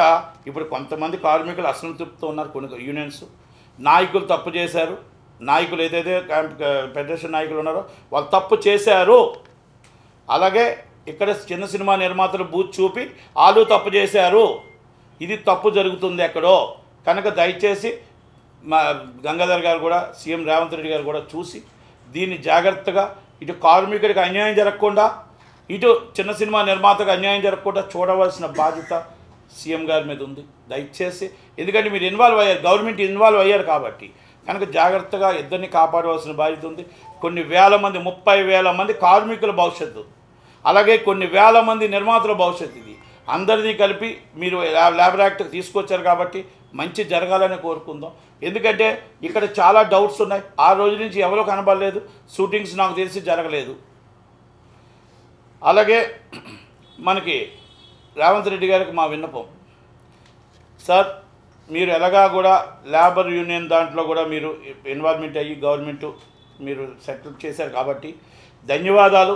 ఇప్పుడు కొంతమంది కార్మికులు అసంతృప్తితో ఉన్నారు. కొన్ని యూనియన్స్ నాయకులు తప్పు చేశారు. నాయకులు ఏదైతే ఫెడరేషన్ నాయకులు ఉన్నారో వాళ్ళు తప్పు చేశారు. అలాగే ఇక్కడ చిన్న సినిమా నిర్మాతలు బూత్ చూపి వాళ్ళు తప్పు చేశారు, ఇది తప్పు జరుగుతుంది ఎక్కడో. కనుక దయచేసి మా గంగాధర్ గారు కూడా, సీఎం రేవంత్ రెడ్డి గారు కూడా చూసి దీన్ని జాగ్రత్తగా ఇటు కార్మికుడికి అన్యాయం జరగకుండా, ఇటు చిన్న సినిమా నిర్మాతకు అన్యాయం జరగకుండా చూడవలసిన బాధ్యత సీఎం గారి మీద ఉంది. దయచేసి, ఎందుకంటే మీరు ఇన్వాల్వ్ అయ్యారు, గవర్నమెంట్ ఇన్వాల్వ్ అయ్యారు కాబట్టి కనుక జాగ్రత్తగా ఇద్దరిని కాపాడవలసిన బాధ్యత ఉంది. కొన్ని వేల మంది, 30,000 మంది కార్మికుల భవిష్యత్తు, అలాగే కొన్ని వేల మంది నిర్మాతల భవిష్యత్తు, ఇది అందరినీ కలిపి మీరు లేబర్ యాక్ట్కి తీసుకొచ్చారు కాబట్టి మంచి జరగాలని కోరుకుందాం. ఎందుకంటే ఇక్కడ చాలా డౌట్స్ ఉన్నాయి. ఆ రోజు నుంచి ఎవరో కనబడలేదు, షూటింగ్స్ నాకు తెలిసి జరగలేదు. అలాగే మనకి రేవంత్ రెడ్డి గారికి మా విన్నపం, సార్ మీరు ఎలాగా కూడా లేబర్ యూనియన్ దాంట్లో కూడా మీరు ఇన్వాల్వ్మెంట్ అయ్యి గవర్నమెంట్ మీరు సెటిల్ చేశారు కాబట్టి ధన్యవాదాలు.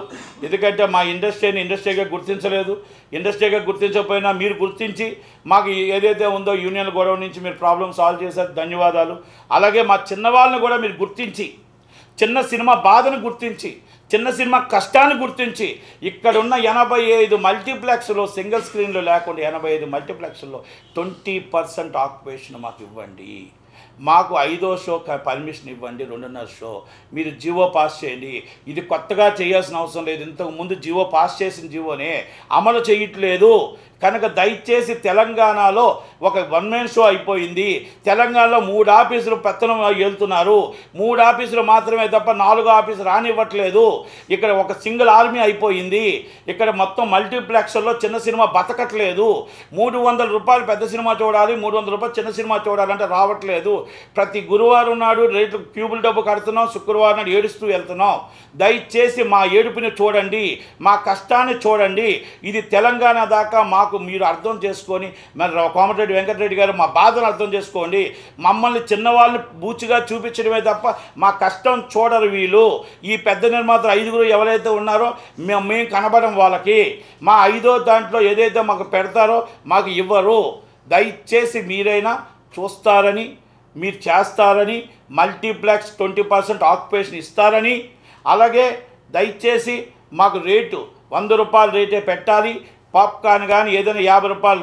ఎందుకంటే మా ఇండస్ట్రీగా గుర్తించలేదు. ఇండస్ట్రీగా గుర్తించకపోయినా మీరు గుర్తించి మాకు ఏదైతే ఉందో యూనియన్ గొడవ నుంచి మీరు ప్రాబ్లమ్ సాల్వ్ చేశారు, ధన్యవాదాలు. అలాగే మా చిన్నవాళ్ళని కూడా మీరు గుర్తించి, చిన్న సినిమా బాధను గుర్తించి, చిన్న సినిమా కష్టాన్ని గుర్తించి, ఇక్కడున్న 85 మల్టీప్లెక్స్లో సింగిల్ స్క్రీన్లో లేకుండా 85 మల్టీప్లెక్స్లో 20% ఆక్యుపేషన్ మాకు ఇవ్వండి. మాకు 5వ షో పర్మిషన్ ఇవ్వండి, 2.5 షో మీరు జీవో పాస్ చేయండి. ఇది కొత్తగా చేయాల్సిన అవసరం లేదు. ఇంతకుముందు జీవో పాస్ చేసిన జీవోనే అమలు చేయట్లేదు. కనుక దయచేసి తెలంగాణలో ఒక 1 man షో అయిపోయింది. తెలంగాణలో 3 ఆఫీసులు పెత్తనం వెళ్తున్నారు. 3 ఆఫీసులు మాత్రమే తప్ప 4వ ఆఫీసు రానివ్వట్లేదు. ఇక్కడ ఒక సింగిల్ ఆర్మీ అయిపోయింది. ఇక్కడ మొత్తం మల్టీప్లెక్స్లో చిన్న సినిమా బతకట్లేదు. 300 రూపాయలు పెద్ద సినిమా చూడాలి, 300 రూపాయలు చిన్న సినిమా చూడాలంటే రావట్లేదు. ప్రతి గురువారం నాడు రేట్లు క్యూబుల్ డబ్బు కడుతున్నాం, శుక్రవారం నాడు ఏడుస్తూ వెళ్తున్నాం. దయచేసి మా ఏడుపుని చూడండి, మా కష్టాన్ని చూడండి. ఇది తెలంగాణ దాకా మాకు మీరు అర్థం చేసుకొని, మరి కోమటిరెడ్డి వెంకటరెడ్డి గారు మా బాధను అర్థం చేసుకోండి. మమ్మల్ని చిన్నవాళ్ళని బూచిగా చూపించడమే తప్ప మా కష్టం చూడరు వీళ్ళు. ఈ పెద్ద నిర్మాతలు 5గురు ఎవరైతే ఉన్నారో మేము కనబడం వాళ్ళకి. మా 5వ దాంట్లో ఏదైతే మాకు పెడతారో మాకు ఇవ్వరు. దయచేసి మీరైనా చూస్తారని, మీరు చేస్తారని, మల్టీప్లెక్స్ 20% ఆక్యుపేషన్ ఇస్తారని, అలాగే దయచేసి మాకు రేటు 100 రూపాయల రేటే పెట్టాలి. పాప్కార్న్ కానీ ఏదైనా 50 రూపాయల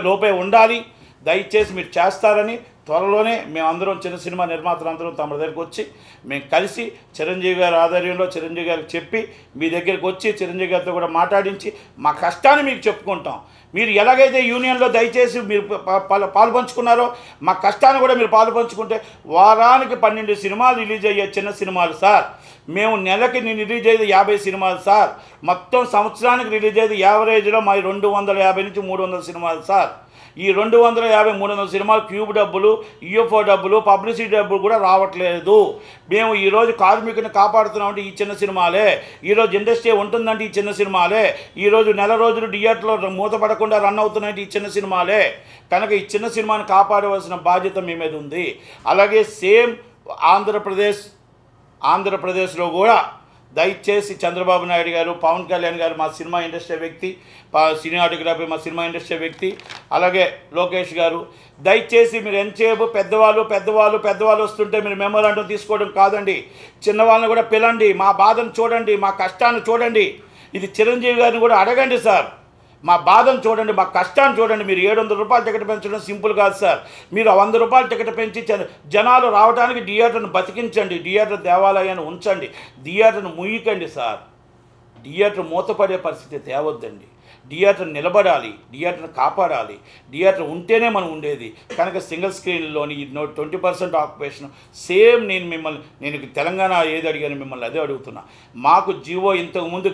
లోపే ఉండాలి. దయచేసి మీరు చేస్తారని త్వరలోనే మేమందరం చిన్న సినిమా నిర్మాతలందరం తమ దగ్గరికి వచ్చి మేము కలిసి చిరంజీవి గారి ఆధ్వర్యంలో చిరంజీవి గారికి చెప్పి మీ దగ్గరికి వచ్చి చిరంజీవి గారితో కూడా మాట్లాడించి మా కష్టాన్ని మీకు చెప్పుకుంటాం. మీరు ఎలాగైతే యూనియన్లో దయచేసి మీరు పాలు పంచుకున్నారో మా కష్టాన్ని కూడా మీరు పాలు పంచుకుంటే వారానికి 12 సినిమాలు రిలీజ్ అయ్యే చిన్న సినిమాలు సార్. మేము నెలకి రిలీజ్ అయ్యేది 50 సినిమాలు సార్. మొత్తం సంవత్సరానికి రిలీజ్ అయ్యేది యావరేజ్లో మా 250 నుంచి 300 సినిమాలు సార్. ఈ 250-300 సినిమాలు క్యూబ్ డబ్బులు, యూఎఫ్ఓ డబ్బులు, పబ్లిసిటీ డబ్బులు కూడా రావట్లేదు. మేము ఈరోజు కార్మికుని కాపాడుతున్నామంటే ఈ చిన్న సినిమాలే, ఈరోజు ఇండస్ట్రీ ఉంటుందంటే ఈ చిన్న సినిమాలే, ఈరోజు నెల రోజులు థియేటర్లో మూతపడకుండా రన్ అవుతున్నాయంటే ఈ చిన్న సినిమాలే. కనుక ఈ చిన్న సినిమాని కాపాడవలసిన బాధ్యత మీ మీద ఉంది. అలాగే సేమ్ ఆంధ్రప్రదేశ్లో కూడా దయచేసి చంద్రబాబు నాయుడు గారు, పవన్ కళ్యాణ్ గారు, మా సినిమా ఇండస్ట్రీ వ్యక్తి, సినిమాటోగ్రఫీ మా సినిమా ఇండస్ట్రీ వ్యక్తి, అలాగే లోకేష్ గారు, దయచేసి మీరు ఎంతసేపు పెద్దవాళ్ళు వస్తుంటే మీరు మెమోరాండం తీసుకోవడం కాదండి. చిన్నవాళ్ళని కూడా పిలండి, మా బాధను చూడండి, మా కష్టాన్ని చూడండి. ఇది చిరంజీవి గారిని కూడా అడగండి సార్. మా బాధను చూడండి, మా కష్టాన్ని చూడండి. మీరు 700 రూపాయలు టికెట్ పెంచడం సింపుల్ కాదు సార్. మీరు 100 రూపాయలు టికెట్ పెంచి జనాలు రావడానికి థియేటర్ను బతికించండి, థియేటర్ దేవాలయాన్ని ఉంచండి, థియేటర్ను ముయ్యకండి సార్. థియేటర్ మూతపడే పరిస్థితి తేవద్దండి. థియేటర్ నిలబడాలి, థియేటర్ని కాపాడాలి. థియేటర్ ఉంటేనే మనం ఉండేది. కనుక సింగిల్ స్క్రీన్లోని 20% ఆక్యుపేషన్ సేమ్ నేను తెలంగాణ ఏది అడిగాను మిమ్మల్ని అదే అడుగుతున్నా. మాకు జీవో ఇంతకుముందు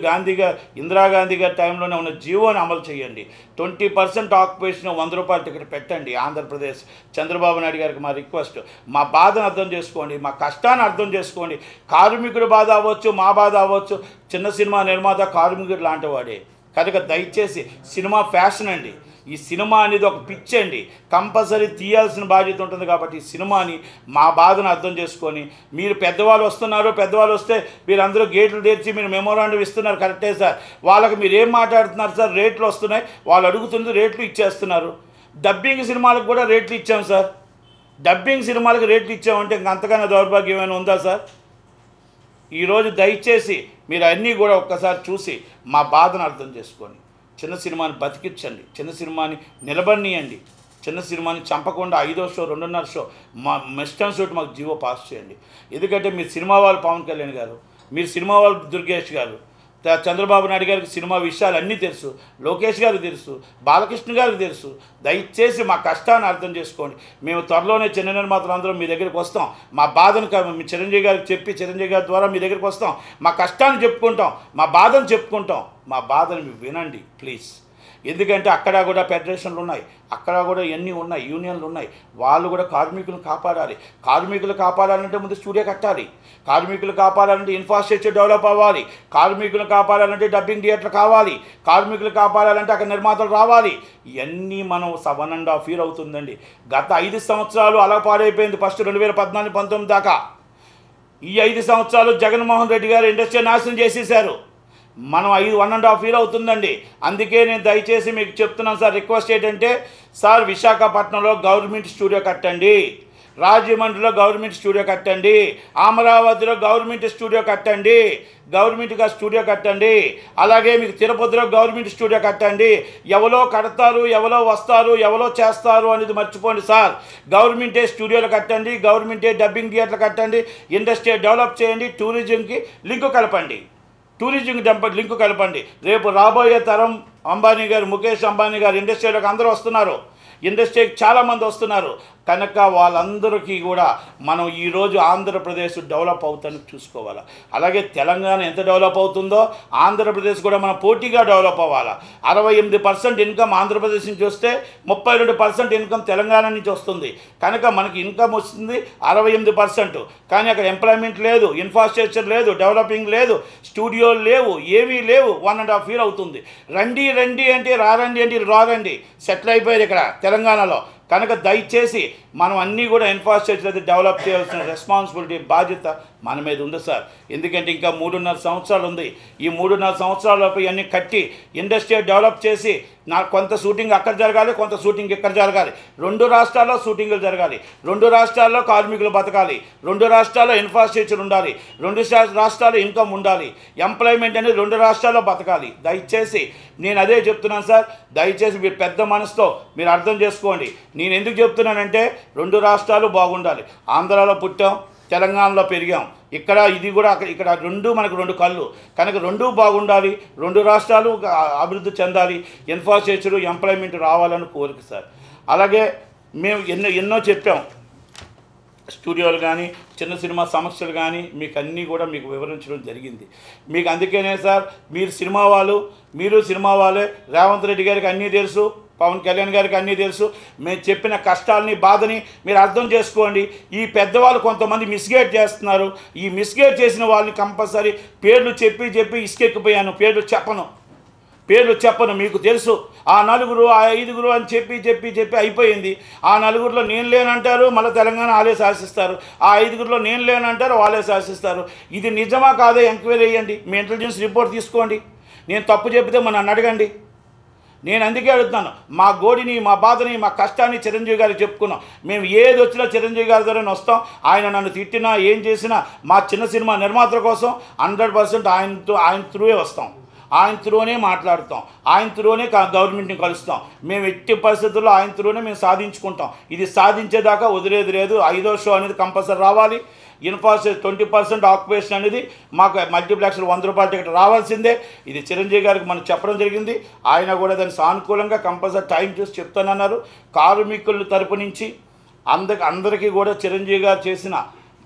ఇందిరాగాంధీ గారి టైంలోనే ఉన్న జీవోని అమలు చేయండి. 20% ఆక్యుపేషన్ 100 రూపాయల టికెట్ పెట్టండి. ఆంధ్రప్రదేశ్ చంద్రబాబు నాయుడు గారికి మా రిక్వెస్ట్. మా బాధను అర్థం చేసుకోండి, మా కష్టాన్ని అర్థం చేసుకోండి. కార్మికుడి బాధ అవ్వచ్చు, మా బాధ అవ్వచ్చు. చిన్న సినిమా నిర్మాత కార్మికుడు లాంటి వాడే. కనుక దయచేసి సినిమా ఫ్యాషన్ అండి. ఈ సినిమా అనేది ఒక పిచ్ అండి. కంపల్సరీ తీయాల్సిన బాధ్యత ఉంటుంది. కాబట్టి ఈ సినిమాని మా బాధను అర్థం చేసుకొని మీరు పెద్దవాళ్ళు వస్తే మీరందరూ గేట్లు తెరిచి మీరు మెమోరాండం ఇస్తున్నారు, కరెక్టే సార్. వాళ్ళకి మీరు ఏం మాట్లాడుతున్నారు సార్? రేట్లు వస్తున్నాయి, వాళ్ళు అడుగుతుంది రేట్లు ఇచ్చేస్తున్నారు. డబ్బింగ్ సినిమాలకు కూడా రేట్లు ఇచ్చాం సార్. డబ్బింగ్ సినిమాలకు రేట్లు ఇచ్చామంటే ఇంకంతకన్నా దౌర్భాగ్యం ఏమైనా ఉందా సార్? ఈరోజు దయచేసి మీరు అన్నీ కూడా ఒక్కసారి చూసి మా బాధను అర్థం చేసుకొని చిన్న సినిమాని బతికించండి, చిన్న సినిమాని నిలబడియండి, చిన్న సినిమాని చంపకుండా 5వ షో 2.5 షో మా మెస్టర్న్ షూట్ మాకు జీవో పాస్ చేయండి. ఎందుకంటే మీరు సినిమా వాళ్ళు పవన్ కళ్యాణ్ గారు, మీరు సినిమా వాళ్ళు దుర్గేష్ గారు, చంద్రబాబు నాయుడు గారికి సినిమా విషయాలు అన్నీ తెలుసు, లోకేష్ గారికి తెలుసు, బాలకృష్ణ గారికి తెలుసు. దయచేసి మా కష్టాన్ని అర్థం చేసుకోండి. మేము త్వరలోనే చిన్న నిర్మాతలు అందరం మీ దగ్గరికి వస్తాం. మా బాధను మీ చిరంజీవి గారికి చెప్పి చిరంజీవి గారి ద్వారా మీ దగ్గరికి వస్తాం. మా కష్టాన్ని చెప్పుకుంటాం, మా బాధను చెప్పుకుంటాం. మా బాధను మీరు వినండి ప్లీజ్. ఎందుకంటే అక్కడ కూడా ఫెడరేషన్లు ఉన్నాయి, అక్కడ కూడా ఎన్ని ఉన్నాయి, యూనియన్లు ఉన్నాయి. వాళ్ళు కూడా కార్మికులను కాపాడాలి. కార్మికులు కాపాడాలంటే ముందు స్టూడియో కట్టాలి, కార్మికులు కాపాడాలంటే ఇన్ఫ్రాస్ట్రక్చర్ డెవలప్ అవ్వాలి, కార్మికులు కాపాడాలంటే డబ్బింగ్ థియేటర్ కావాలి, కార్మికులు కాపాడాలంటే అక్కడ నిర్మాతలు రావాలి. ఇవన్నీ మనం 1.5 year అవుతుందండి. గత 5 సంవత్సరాలు అలా పాడైపోయింది. ఫస్ట్ 2014-19 దాకా. ఈ 5 సంవత్సరాలు జగన్మోహన్ రెడ్డి గారు ఇండస్ట్రీ నాశనం చేసేసారు. మనం 1.5 year అవుతుందండి. అందుకే నేను దయచేసి మీకు చెప్తున్నాను సార్. రిక్వెస్ట్ ఏంటంటే సార్, విశాఖపట్నంలో గవర్నమెంట్ స్టూడియో కట్టండి, రాజమండ్రిలో గవర్నమెంట్ స్టూడియో కట్టండి, అమరావతిలో గవర్నమెంట్ స్టూడియో కట్టండి, గవర్నమెంట్గా స్టూడియో కట్టండి. అలాగే మీకు తిరుపతిలో గవర్నమెంట్ స్టూడియో కట్టండి. ఎవరో కడతారు, ఎవరో వస్తారు, ఎవరో చేస్తారు అనేది మర్చిపోండి సార్. గవర్నమెంటే స్టూడియోలు కట్టండి, గవర్నమెంటే డబ్బింగ్ థియేటర్లు కట్టండి, ఇండస్ట్రీ డెవలప్ చేయండి, టూరిజంకి లింకు కలపండి, లింకు కలపండి. రేపు రాబోయే తరం అంబానీ గారు, ముఖేష్ అంబానీ గారు ఇండస్ట్రీలోకి అందరూ వస్తున్నారు, ఇండస్ట్రీకి చాలామంది వస్తున్నారు. కనుక వాళ్ళందరికీ కూడా మనం ఈరోజు ఆంధ్రప్రదేశ్ డెవలప్ అవుతానికి చూసుకోవాలి. అలాగే తెలంగాణ ఎంత డెవలప్ అవుతుందో ఆంధ్రప్రదేశ్ కూడా మనం పోటీగా డెవలప్ అవ్వాలి. 68% ఇన్కమ్ ఆంధ్రప్రదేశ్ నుంచి వస్తే 32% ఇన్కమ్ తెలంగాణ నుంచి వస్తుంది. కనుక మనకి ఇన్కమ్ వస్తుంది 68%. కానీ అక్కడ ఎంప్లాయ్మెంట్ లేదు, ఇన్ఫ్రాస్ట్రక్చర్ లేదు, డెవలపింగ్ లేదు, స్టూడియోలు లేవు, ఏమీ లేవు. 1.5 year అవుతుంది. రండి అంటే రారండి, సెటిల్ అయిపోయారు ఇక్కడ తెలంగాణలో. కనుక దయచేసి మనం అన్నీ కూడా ఇన్ఫ్రాస్ట్రక్చర్ అయితే డెవలప్ చేయాల్సిన రెస్పాన్సిబిలిటీ, బాధ్యత మన మీద ఉంది సార్. ఎందుకంటే ఇంకా 3.5 సంవత్సరాలు ఉంది. ఈ 3.5 సంవత్సరాలలోపు ఇవన్నీ కట్టి ఇండస్ట్రీ డెవలప్ చేసి కొంత షూటింగ్ అక్కడ జరగాలి, కొంత షూటింగ్ ఇక్కడ జరగాలి. 2 రాష్ట్రాల్లో షూటింగ్లు జరగాలి, 2 రాష్ట్రాల్లో కార్మికులు బతకాలి, 2 రాష్ట్రాల్లో ఇన్ఫ్రాస్ట్రక్చర్ ఉండాలి, 2 రాష్ట్రాల్లో ఇన్కమ్ ఉండాలి, ఎంప్లాయ్మెంట్ అనేది 2 రాష్ట్రాల్లో బతకాలి. దయచేసి నేను అదే చెప్తున్నాను సార్. దయచేసి మీరు పెద్ద మనసుతో మీరు అర్థం చేసుకోండి. నేను ఎందుకు చెప్తున్నానంటే రెండు రాష్ట్రాలు బాగుండాలి. ఆంధ్రాలో పుట్టాం, తెలంగాణలో పెరిగాం, ఇక్కడ ఇది కూడా ఇక్కడ మనకు రెండు కళ్ళు కనుక రెండూ బాగుండాలి, రెండు రాష్ట్రాలు అభివృద్ధి చెందాలి, ఇన్ఫ్రాస్ట్రక్చర్ ఎంప్లాయ్మెంట్ రావాలని కోరిక సార్. అలాగే మేము ఎన్నో చెప్పాం, స్టూడియోలు కానీ చిన్న సినిమా సమస్యలు కానీ మీకు అన్నీ కూడా మీకు వివరించడం జరిగింది. మీకు అందుకనే సార్ మీరు సినిమా వాళ్ళే, రేవంత్ రెడ్డి గారికి అన్నీ తెలుసు, పవన్ కళ్యాణ్ గారికి అన్నీ తెలుసు. మేము చెప్పిన కష్టాలని బాధని మీరు అర్థం చేసుకోండి. ఈ పెద్దవాళ్ళు కొంతమంది మిస్గైడ్ చేస్తున్నారు. ఈ మిస్గైడ్ చేసిన వాళ్ళని కంపల్సరీ పేర్లు చెప్పి ఇసుకెక్కిపోయాను. పేర్లు చెప్పను, మీకు తెలుసు. ఆ నలుగురు ఆ ఐదుగురు అని చెప్పి అయిపోయింది. ఆ నలుగురిలో నేను లేనంటారు, మళ్ళీ తెలంగాణ వాళ్ళే శాసిస్తారు. ఆ ఐదుగురిలో నేను లేనంటారు, వాళ్ళే శాసిస్తారు. ఇది నిజమా కాదా ఎంక్వైరీ చేయండి, మీ ఇంటెలిజెన్స్ రిపోర్ట్ తీసుకోండి. నేను తప్పు చెప్తే నన్ను అడగండి. నేను అందుకే అడుగుతున్నాను, మా గోడిని, మా బాధని, మా కష్టాన్ని చిరంజీవి గారికి చెప్పుకున్నాం. మేము ఏది వచ్చినా చిరంజీవి గారి ద్వారానే వస్తాం. ఆయన నన్ను తిట్టినా ఏం చేసినా మా చిన్న సినిమా నిర్మాతల కోసం 100% ఆయన త్రూవే వస్తాం, ఆయన త్రూనే మాట్లాడుతాం, ఆయన త్రూనే గవర్నమెంట్ని కలుస్తాం. మేము ఎట్టి పరిస్థితుల్లో ఆయన త్రూనే మేము సాధించుకుంటాం. ఇది సాధించేదాకా వదిలేది లేదు. 5వ షో అనేది కంపల్సరీ రావాలి. ఇన్ఫ్రాస్ట్రక్చర్ 20% ఆక్యుపేషన్ అనేది మాకు మల్టీప్లెక్స్లో 100 రూపాయల టికెట్ రావాల్సిందే. ఇది చిరంజీవి గారికి మనం చెప్పడం జరిగింది. ఆయన కూడా దాన్ని సానుకూలంగా కంపల్సరీ టైం చూసి చెప్తానన్నారు. కార్మికుల తరపు నుంచి అందరికీ కూడా చిరంజీవి గారు చేసిన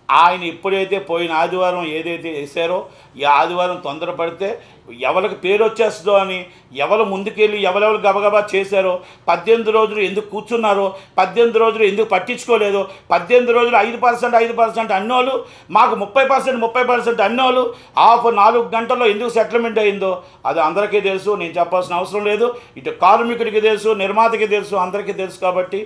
ఆయన ఎప్పుడైతే పోయిన ఆదివారం ఏదైతే చేశారో, ఈ ఆదివారం తొందరపడితే ఎవరికి పేరు వచ్చేస్తుందో అని ఎవరు ముందుకెళ్ళి ఎవరెవరు గబగబా చేశారో, 18 రోజులు ఎందుకు కూర్చున్నారో, 18 రోజులు ఎందుకు పట్టించుకోలేదో, 18 రోజులు 5% అన్నోళ్ళు, మాకు 30% అన్నోళ్ళు 4 గంటల్లో ఎందుకు సెటిల్మెంట్ అయిందో అది అందరికీ తెలుసు. నేను చెప్పాల్సిన అవసరం లేదు. ఇటు కార్మికుడికి తెలుసు, నిర్మాతకి తెలుసు, అందరికీ తెలుసు. కాబట్టి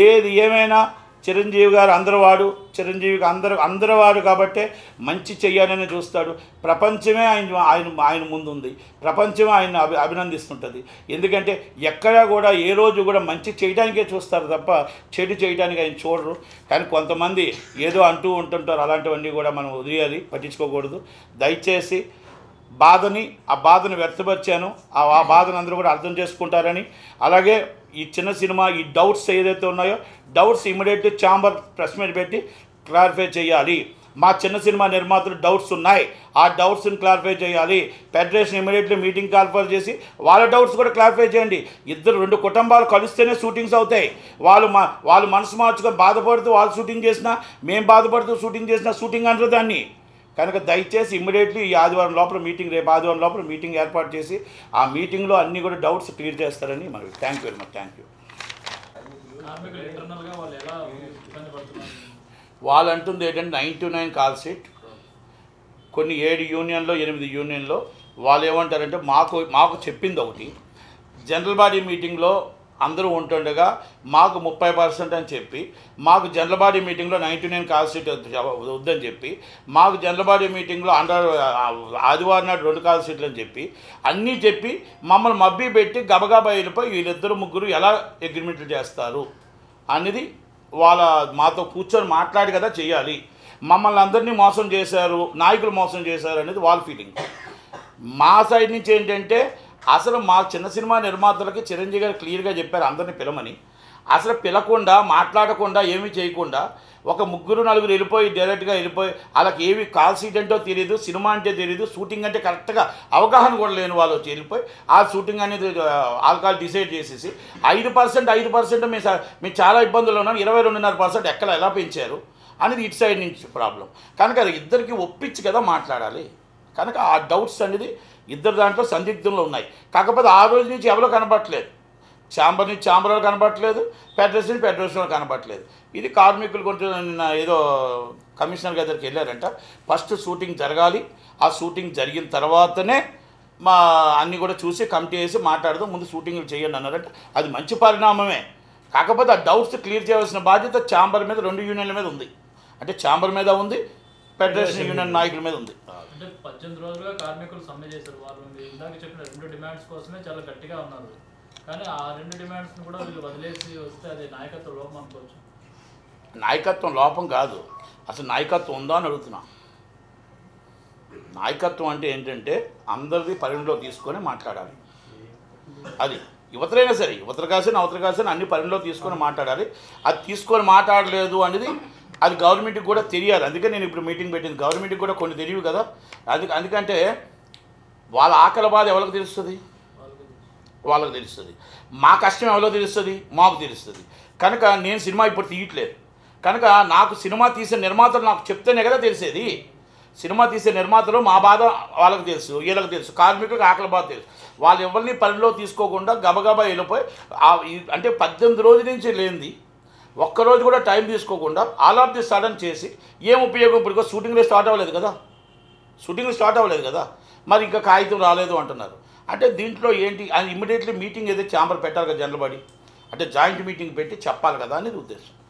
ఏది ఏమైనా చిరంజీవి గారు చిరంజీవికి అందరవాడు కాబట్టే మంచి చెయ్యాలని చూస్తాడు. ప్రపంచమే ఆయన ముందుంది, ప్రపంచమే ఆయన అభినందిస్తుంటుంది. ఎందుకంటే ఎక్కడా కూడా ఏ రోజు కూడా మంచి చేయడానికే చూస్తారు తప్ప చెడు చేయడానికి ఆయన చూడరు. కానీ కొంతమంది ఏదో అంటూ ఉంటుంటారు, అలాంటివన్నీ కూడా మనం వదిలేయాలి, పట్టించుకోకూడదు. దయచేసి ఆ బాధను వ్యక్తపరిచాను. ఆ బాధను అందరూ కూడా అర్థం చేసుకుంటారని, అలాగే ఈ చిన్న సినిమా ఈ డౌట్స్ ఏదైతే ఉన్నాయో doubts immediately chamber press meet పెట్టి క్లారిఫై చేయాలి. మా చిన్న సినిమా నిర్మాతలు డౌట్స్ ఉన్నాయి, ఆ డౌట్స్ని క్లారిఫై చేయాలి. ఫెడరేషన్ ఇమీడియట్లీ మీటింగ్ కాల్ఫర్ చేసి వాళ్ళ డౌట్స్ కూడా క్లారిఫై చేయండి. 2 కుటుంబాలు కలిస్తేనే షూటింగ్స్ అవుతాయి. వాళ్ళు మనసు మార్చుకొని బాధపడుతూ వాళ్ళు షూటింగ్ చేసినా, మేము బాధపడుతూ షూటింగ్ చేసినా షూటింగ్ అంటారు దాన్ని. కనుక దయచేసి ఇమ్మీడియట్లీ ఈ ఆదివారం లోపల రేపు ఆదివారం లోపల మీటింగ్ ఏర్పాటు చేసి ఆ మీటింగ్లో అన్నీ కూడా డౌట్స్ క్లియర్ చేస్తారని మనకి. Thank you very much. Thank you. వాళ్ళు అంటుంది ఏంటంటే 99 కాల్ షీట్, కొన్ని 7 యూనియన్లో 8 యూనియన్లో వాళ్ళు ఏమంటారంటే మాకు చెప్పింది ఒకటి, జనరల్ బాడీ మీటింగ్లో అందరూ ఉంటుండగా మాకు 30% అని చెప్పి, మాకు జనరల్ బాడీ మీటింగ్లో 99 కాల్ షీట్ వద్దని చెప్పి, మాకు జనరల్ బాడీ మీటింగ్లో ఆదివారం నాడు 2 కాల్ షీట్లు అని చెప్పి అన్నీ చెప్పి మమ్మల్ని మబ్బి పెట్టి గబగబా వెళ్ళిపోయి వీళ్ళిద్దరు ముగ్గురు ఎలా అగ్రిమెంట్లు చేస్తారు అనేది మాతో కూర్చొని మాట్లాడి కదా చేయాలి. మమ్మల్ని అందరినీ మోసం చేశారు, నాయకులు మోసం చేశారు అనేది వాళ్ళ ఫీలింగ్. మా సైడ్ నుంచి ఏంటంటే అసలు మా చిన్న సినిమా నిర్మాతలకి చిరంజీవి గారు క్లియర్గా చెప్పారు అందరినీ పిలమని. అసలు పిలకుండా, మాట్లాడకుండా, ఏమీ చేయకుండా ఒక 3-4 వెళ్ళిపోయి డైరెక్ట్గా వెళ్ళిపోయి వాళ్ళకి ఏవి కాల్ షీట్ అంటో తెలియదు, సినిమా అంటే తెలియదు, షూటింగ్ అంటే కరెక్ట్గా అవగాహన కూడా లేని వాళ్ళు వచ్చి వెళ్ళిపోయి ఆ షూటింగ్ అనేది ఆల్కహాల్ డిసైడ్ చేసేసి 5% మేము చాలా ఇబ్బందులు ఉన్నాం, 22.5% ఎలా పెంచారు అనేది ఇటు సైడ్ నుంచి ప్రాబ్లం. కనుక అది ఇద్దరికి ఒప్పించి కదా మాట్లాడాలి. కనుక ఆ డౌట్స్ అనేది ఇద్దరు దాంట్లో సందిగ్ధంలో ఉన్నాయి. కాకపోతే ఆ రోజు నుంచి ఎవరో కనబట్టలేదు, ఛాంబర్ నుంచి ఛాంబర్లో కనబట్టలేదు, ఫెడరేషన్లో కనబట్టలేదు. ఇది కార్మికులు కొంచెం ఏదో కమిషనర్ గారి దగ్గరికి వెళ్ళారంట. ఫస్ట్ షూటింగ్ జరగాలి, ఆ షూటింగ్ జరిగిన తర్వాతనే అన్నీ కూడా చూసి కమిటీ వేసి మాట్లాడదాం, ముందు షూటింగ్లు చేయండి అన్నారంట. అది మంచి పరిణామమే. కాకపోతే ఆ డౌట్స్ క్లియర్ చేయాల్సిన బాధ్యత ఛాంబర్ మీద, 2 యూనియన్ల మీద ఉంది. అంటే ఛాంబర్ మీద ఉంది, ఫెడరేషన్ యూనియన్ నాయకుల మీద ఉంది. అంటే 18 రోజులుగా కార్మికులు సమ్మె చేశారు. వాళ్ళు ఇందాక చెప్పిన 2 డిమాండ్స్ కోసమే చాలా గట్టిగా ఉన్నారు. కానీ ఆ 2 డిమాండ్స్ని కూడా వీళ్ళు వదిలేసి వస్తే అది నాయకత్వ లోపం అనుకోవచ్చు. నాయకత్వం లోపం కాదు, అసలు నాయకత్వం ఉందా అని అడుగుతున్నా. నాయకత్వం అంటే ఏంటంటే అందరిది పరిగణలో తీసుకొని మాట్లాడాలి. అది యువతలైనా సరే, యువతలు కాసిన అవతల కాసిన అన్ని పరిణిలో తీసుకొని మాట్లాడాలి. అది తీసుకొని మాట్లాడలేదు అనేది అది గవర్నమెంట్కి కూడా తెలియాలి. అందుకే నేను ఇప్పుడు మీటింగ్ పెట్టింది. గవర్నమెంట్కి కూడా కొన్ని తెలియవు కదా. అందుకంటే వాళ్ళ ఆకలి బాధ ఎవరికి తెలుస్తుంది? వాళ్ళకి తెలుస్తుంది. మా కష్టం ఎవరో తెలుస్తుంది? మాకు తెలుస్తుంది. కనుక నేను సినిమా ఇప్పుడు తీయట్లేదు. కనుక నాకు సినిమా తీసే నిర్మాతలు నాకు చెప్తేనే కదా తెలిసేది. సినిమా తీసే నిర్మాతలు మా బాధ వాళ్ళకి తెలుసు, వీళ్ళకి తెలుసు, కార్మికులకు ఆకలి బాధ తెలుసు. వాళ్ళు ఎవరిని పనిలో తీసుకోకుండా గబగబా వెళ్ళిపోయి అంటే 18 రోజుల నుంచి లేనిది ఒక్కరోజు కూడా టైం తీసుకోకుండా ఆల్ ఆఫ్ ది సడన్ చేసి ఏం ఉపయోగం? ఇప్పుడు షూటింగ్లో స్టార్ట్ అవ్వలేదు కదా, మరి ఇంకా కాగితం రాలేదు అంటున్నారు. అంటే దీంట్లో ఏంటి అని ఇమ్మీడియట్లీ మీటింగ్ ఏదో ఛాంబర్ పెట్టాలి కదా జనరల్ బాడీ, అంటే జాయింట్ మీటింగ్ పెట్టి చెప్పాలి కదా అనేది ఉద్దేశం.